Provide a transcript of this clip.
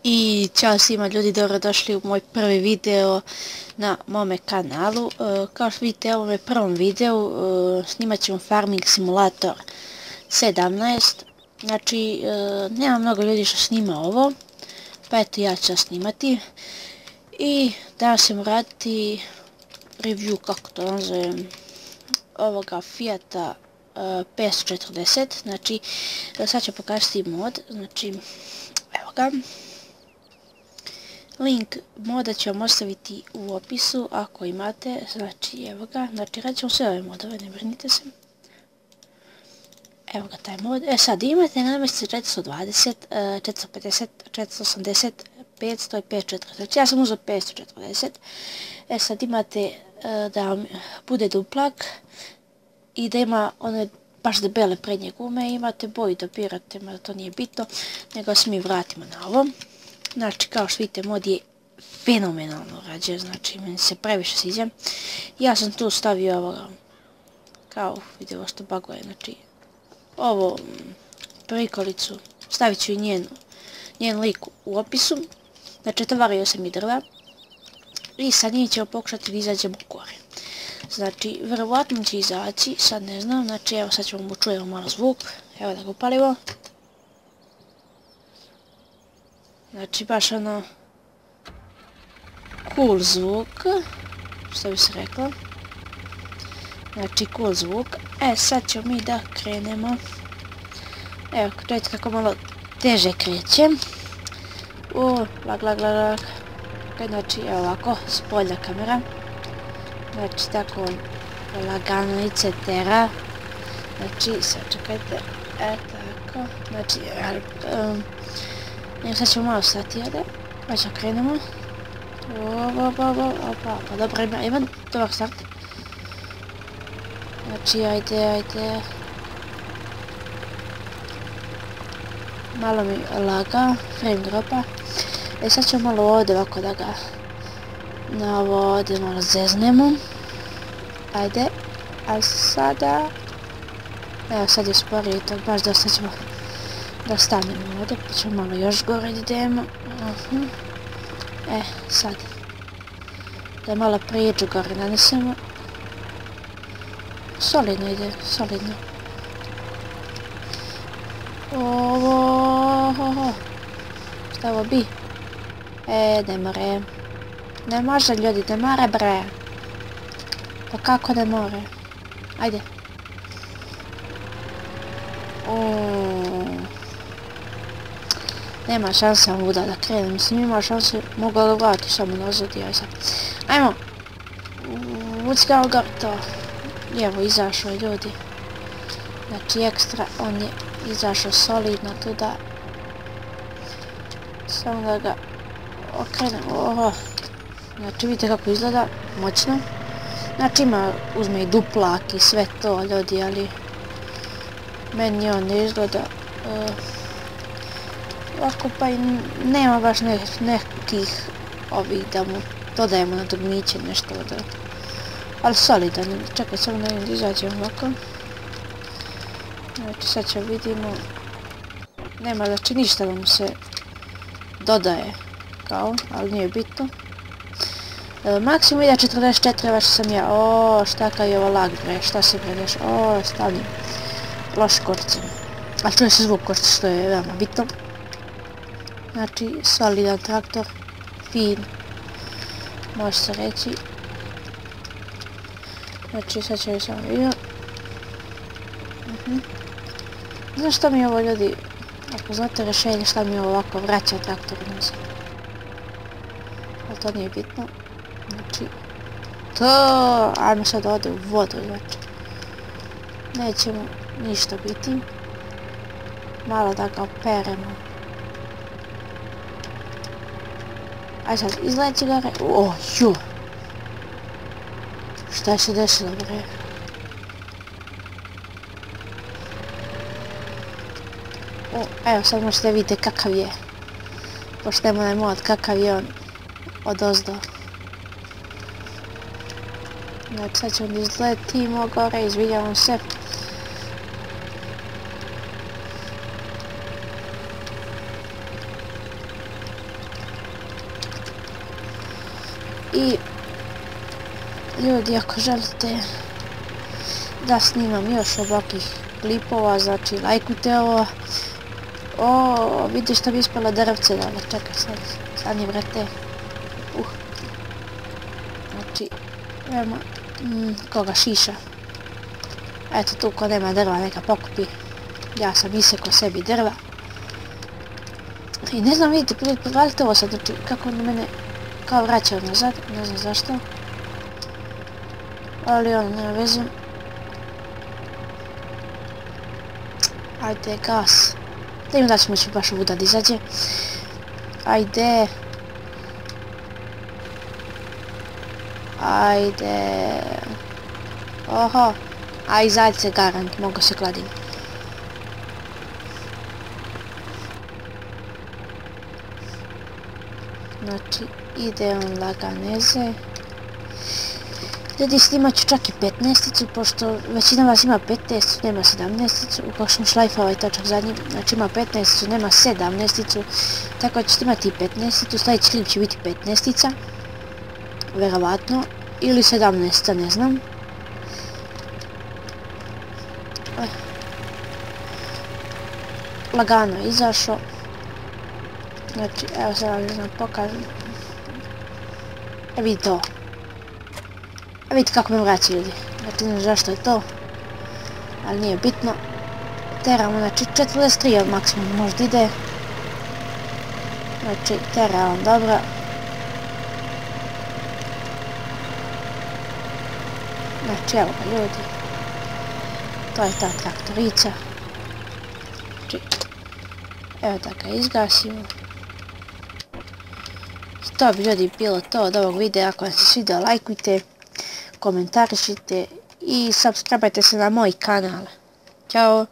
I ćao svima ljudi, dobrodošli u moj prvi video na mome kanalu. Kao što vidite u ovom prvom videu snimat ćemo Farming Simulator 17. Znači, nema mnogo ljudi što snima ovo, pa eto ja ću snimati. I danas ćemo raditi review, kako to nazovem, ovoga Fiata 540. Znači, sad ću pokazati mod, znači, evo ga. Link moda ću vam ostaviti u opisu ako imate, znači evo ga, znači radit ćemo sve ove modove, ne brinite se. Evo ga taj mod, sad imate na namjesti 420, 450, 480, 500 i 540, znači ja sam uzeo 540, sad imate da vam bude duplak i da ima one baš debele prednje gume, imate boju da birate, mada to nije bitno, nego se mi vratimo na ovo. Znači, kao što vidite, mod je fenomenalno rađen, znači, meni se previše sviđa. Ja sam tu stavio ovoga, kao vidimo što baguje, znači, ovo prikolicu, stavit ću i njen lik u opisu. Znači, tovario sam i drva i sad njih ćemo pokušati da izađemo u gore. Znači, verovatno će izaći, sad ne znam, znači, evo sad ćemo mu čujemo malo zvuk, evo da ga upalimo. Znači, baš ono, cool zvuk, što bi se reklo. Znači, cool zvuk. Sad ćemo mi da krenemo. Evo, gledajte kako malo teže kreće. Lag. Znači, evo ovako, s polja kamera. Znači, tako lagano lice tera. Znači, sad čekajte, tako. Znači, sad ćemo malo stati ovdje, pa ćemo krenemo. Pa dobro, ima dobar start. Znači, ajde. Malo mi laga, frame dropa. Sad ćemo malo ovdje ovako da ga na ovo ovdje malo zeznemo. Ajde, a sada... Evo sad je sporije to, baš dosta ćemo da stanemo ovdje, pa ćemo malo još gore idemo. Sad. Da malo prijeđu gore nanesemo. Solidno ide, solidno. Šta ovo bi? Ne more. Ne može ljudi, ne more bre. Pa kako ne more? Ajde. Nema šanse ovuda da krenem, mislim ima šanse, mogu ga vratiti samo nazad i aj sad. Ajmo! Vucka ga to. Evo, izašao je ljudi. Znači ekstra, on je izašao solidno tuda. Samo da ga okrenem, Znači vidite kako izgleda, moćno. Znači uzme i duplak i sve to ljudi, ali meni on ne izgleda ovako, pa i nema baš nekih ovih da mu dodajemo na dugmiće nešto da... Ali solidan, čekaj samo da vidim da izađem ovako. Znači sad ćemo vidimo... Nema znači ništa da mu se dodaje kao, ali nije bitno. Maksimum ide 44, vaš sam ja. Šta kad je ovo lag bre, šta se bre deš, stani. Loš korcem. A čuje se zvuk korca što je veoma bitno. Znači, solidan traktor, fin, može se reći. Znači, sad ćemo samo vidjeti. Znaš što mi ovo ljudi, ako znate rješenje šta mi ovo ovako vraća traktor nazad. Ali to nije bitno. Znači, to, ajmo sad ovdje u vodu, znači. Nećemo ništa biti. Malo da ga operemo. Aj sad, izleti gore. Šta je se desilo bre? Evo sad možete vidjeti kakav je. Pošto nema onaj mod, kakav je on odozdo. Znači sad ćemo da izletimo gore, izvidjamo se. I ljudi, ako želite da snimam još ovakvih klipova, znači lajkujte ovo. O, vidi što bi ispala drvce dole, čekaj sad, stani brate. Znači, veoma, koga šiša. Eto tu ko nema drva neka pokupi. Ja sam isekao sebi drva. I ne znam, vidite, pogledajte ovo sad, znači kako on mene kao vraćao nazad, ne znam zašto. Ali ono, nema veze. Ajde, gas. Da im da ćemo će baš ovuda da izađe. Ajde. Ajde. Oho. A izađi se garant, mogu se kladim. Znači, ide on laganeze. Ljudi, snimat ću čak i 15-icu, pošto većina vas ima 15-icu, nema 17-icu. Ukoliko sam šlajfa ovaj točak zadnji, znači ima 15-icu, nema 17-icu. Tako ću snimati i 15-icu, sljedeći klip će biti 15-ica. Verovatno. Ili 17-ica, ne znam. Lagano je izašao. Znači, evo sad vam pokažem. Vidite ovo. Vidite kako me vraća, ljudi. Znači, ne znam zašto je to. Ali nije bitno. Teramo, znači 43 maksimum možda ide. Znači, tera on dobro. Znači, evo ga, ljudi. To je ta traktorica. Znači, evo da ga izgasimo. To bi, ljudi, bilo to od ovog videa. Ako vam se svidio, lajkujte, komentarišite i subscribe se na moj kanal. Ćao!